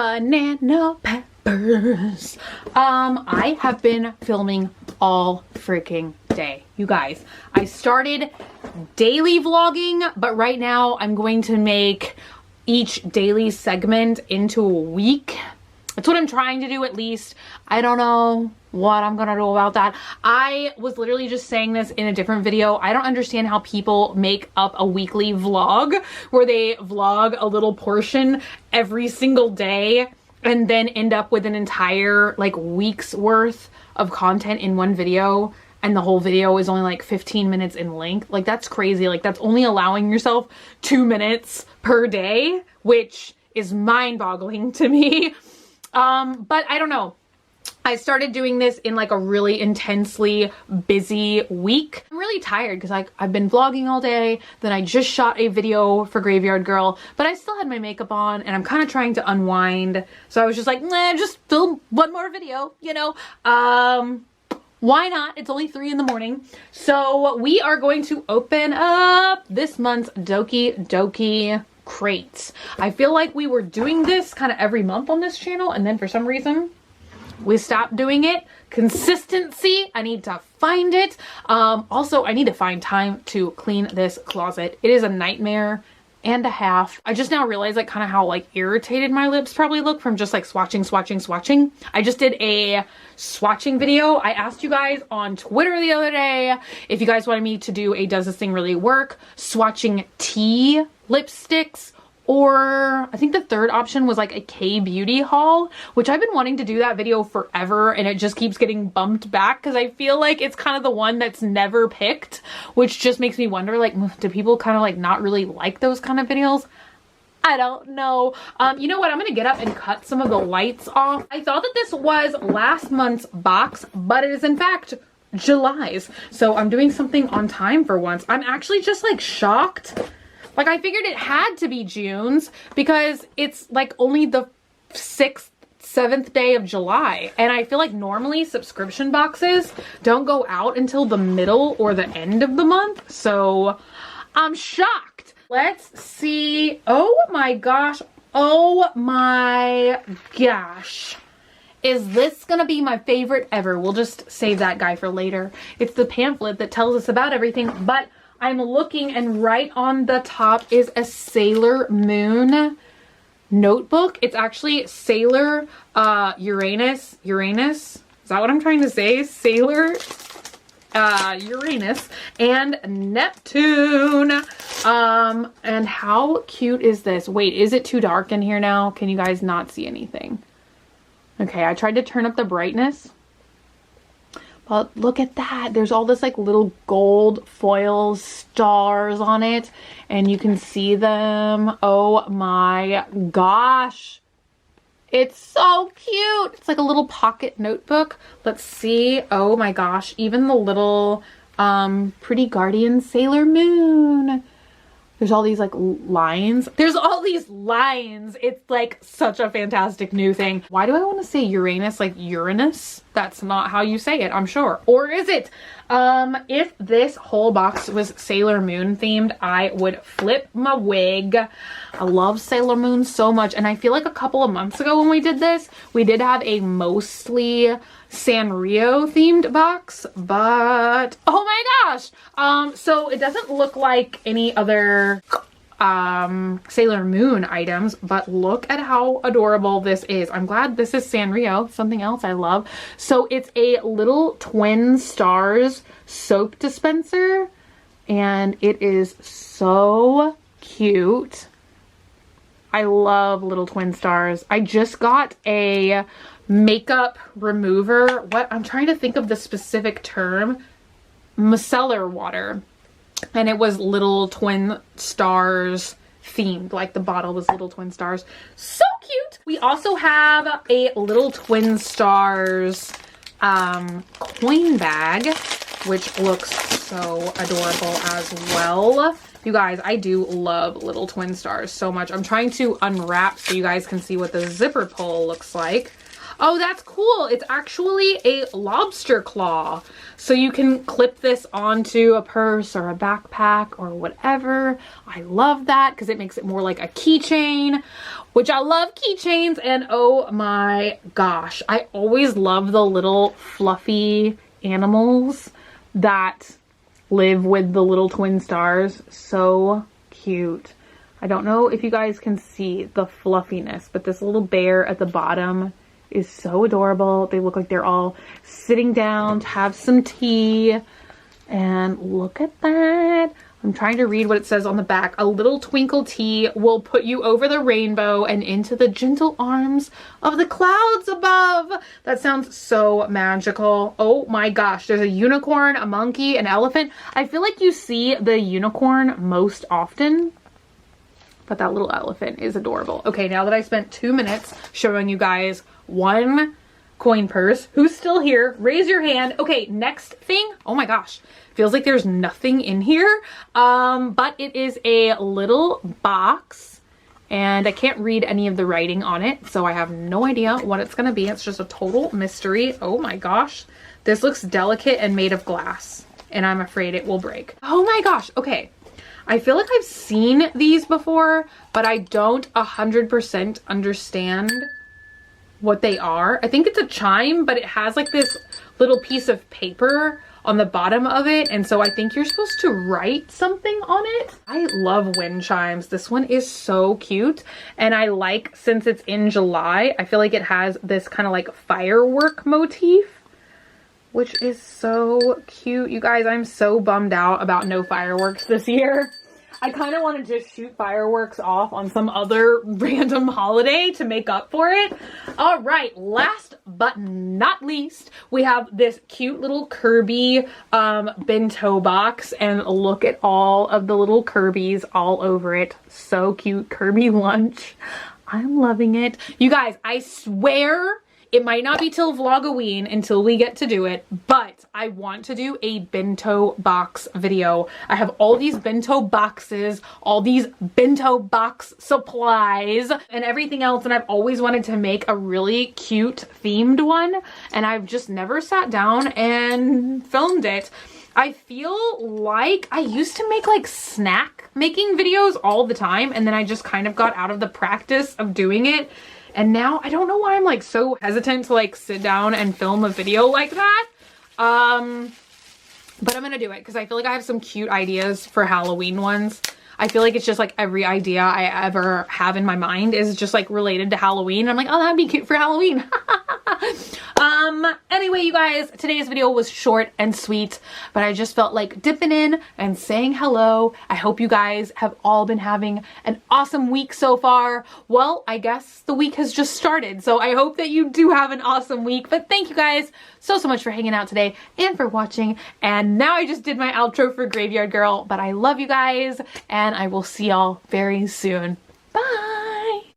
banana peppers. I have been filming all freaking day, you guys. I started daily vlogging, but right now I'm going to make each daily segment into a week. That's what I'm trying to do, at least. I don't know what I'm gonna do about that. I was literally just saying this in a different video. I don't understand how people make up a weekly vlog where they vlog a little portion every single day and then end up with an entire like week's worth of content in one video, and the whole video is only like 15 minutes in length. Like, that's crazy. Like, that's only allowing yourself 2 minutes per day, which is mind-boggling to me. But I don't know. I started doing this in like a really intensely busy week. I'm really tired because I've been vlogging all day. Then I just shot a video for Graveyard Girl, but I still had my makeup on and I'm kind of trying to unwind. So I was just like, nah, just film one more video, you know? Why not? It's only 3 in the morning. So we are going to open up this month's Doki crates. I feel like we were doing this kind of every month on this channel, and then for some reason we stopped doing it. Consistency, I need to find it. Also, I need to find time to clean this closet. It is a nightmare and a half. I just now realized like kind of how like irritated my lips probably look from just like swatching. I just did a swatching video. I asked you guys on Twitter the other day if you guys wanted me to do a does this thing really work swatching tea lipsticks, or I think the third option was like a K-beauty haul, which I've been wanting to do that video forever and it just keeps getting bumped back because I feel like it's kind of the one that's never picked, which just makes me wonder, like, do people kind of like not really like those kind of videos? I don't know. You know what? I'm gonna get up and cut some of the lights off. I thought that this was last month's box, but it is in fact July's. So I'm doing something on time for once. I'm actually just like shocked. Like, I figured it had to be June's because it's like only the 6th, 7th day of July. And I feel like normally subscription boxes don't go out until the middle or the end of the month. So I'm shocked. Let's see. Oh my gosh. Oh my gosh. Is this gonna be my favorite ever? We'll just save that guy for later. It's the pamphlet that tells us about everything, but I'm looking and right on the top is a Sailor Moon notebook. It's actually Sailor Uranus. Is that what I'm trying to say? Sailor Uranus and Neptune. And how cute is this? Wait, is it too dark in here now? Can you guys not see anything? Okay, I tried to turn up the brightness. But look at that. There's all this like little gold foil stars on it and you can see them. Oh my gosh. It's so cute. It's like a little pocket notebook. Let's see. Oh my gosh. Even the little pretty guardian Sailor Moon. There's all these like lines. There's all these lines. It's like such a fantastic new thing. Why do I want to say Uranus like Uranus? That's not how you say it, I'm sure. Or is it? If this whole box was Sailor Moon themed, I would flip my wig. I love Sailor Moon so much. And I feel like a couple of months ago when we did this, we did have a mostly Sanrio themed box, but oh my gosh. So it doesn't look like any other Sailor Moon items, but look at how adorable this is. I'm glad this is Sanrio, something else I love. So it's a little twin stars soap dispenser and it is so cute. I love little twin stars. I just got a makeup remover. I'm trying to think of the specific term. Micellar water. And it was little twin stars themed. Like the bottle was little twin stars. So cute. We also have a little twin stars coin bag, which looks so adorable as well. You guys, I do love little twin stars so much. I'm trying to unwrap so you guys can see what the zipper pull looks like. Oh, that's cool. It's actually a lobster claw. So you can clip this onto a purse or a backpack or whatever. I love that because it makes it more like a keychain, which I love keychains. And oh my gosh, I always love the little fluffy animals that live with the little twin stars. So cute. I don't know if you guys can see the fluffiness, but this little bear at the bottom is so adorable. They look like they're all sitting down to have some tea. And look at that. I'm trying to read what it says on the back. A little twinkle tea will put you over the rainbow and into the gentle arms of the clouds above. That sounds so magical. Oh my gosh. There's a unicorn, a monkey, an elephant. I feel like you see the unicorn most often, but that little elephant is adorable. Okay, now that I spent 2 minutes showing you guys one coin purse, who's still here? Raise your hand. Okay, next thing. Oh my gosh. Feels like there's nothing in here. But it is a little box and I can't read any of the writing on it. So I have no idea what it's gonna be. It's just a total mystery. Oh my gosh. This looks delicate and made of glass and I'm afraid it will break. Oh my gosh. Okay. I feel like I've seen these before, but I don't 100% understand what they are. I think it's a chime, but it has like this little piece of paper on the bottom of it. And so I think you're supposed to write something on it. I love wind chimes. This one is so cute. And I like, since it's in July, I feel like it has this kind of like firework motif, which is so cute. You guys, I'm so bummed out about no fireworks this year. I kind of want to just shoot fireworks off on some other random holiday to make up for it. All right, last but not least, we have this cute little Kirby bento box, and look at all of the little Kirby's all over it. So cute. Kirby lunch. I'm loving it. You guys, I swear it might not be till Vlogoween until we get to do it, but I want to do a bento box video. I have all these bento boxes, all these bento box supplies and everything else, and I've always wanted to make a really cute themed one, and I've just never sat down and filmed it. I feel like I used to make like snack making videos all the time, and then I just kind of got out of the practice of doing it. And now I don't know why I'm like so hesitant to like sit down and film a video like that. But I'm gonna do it because I feel like I have some cute ideas for Halloween ones. I feel like it's just like every idea I ever have in my mind is just like related to Halloween. I'm like, oh, that'd be cute for Halloween. Anyway, you guys, today's video was short and sweet, but I just felt like dipping in and saying hello. I hope you guys have all been having an awesome week so far. Well, I guess the week has just started, so I hope that you do have an awesome week. But thank you guys so much for hanging out today and for watching. And now I just did my outro for Graveyard Girl, but I love you guys and I will see y'all very soon. Bye.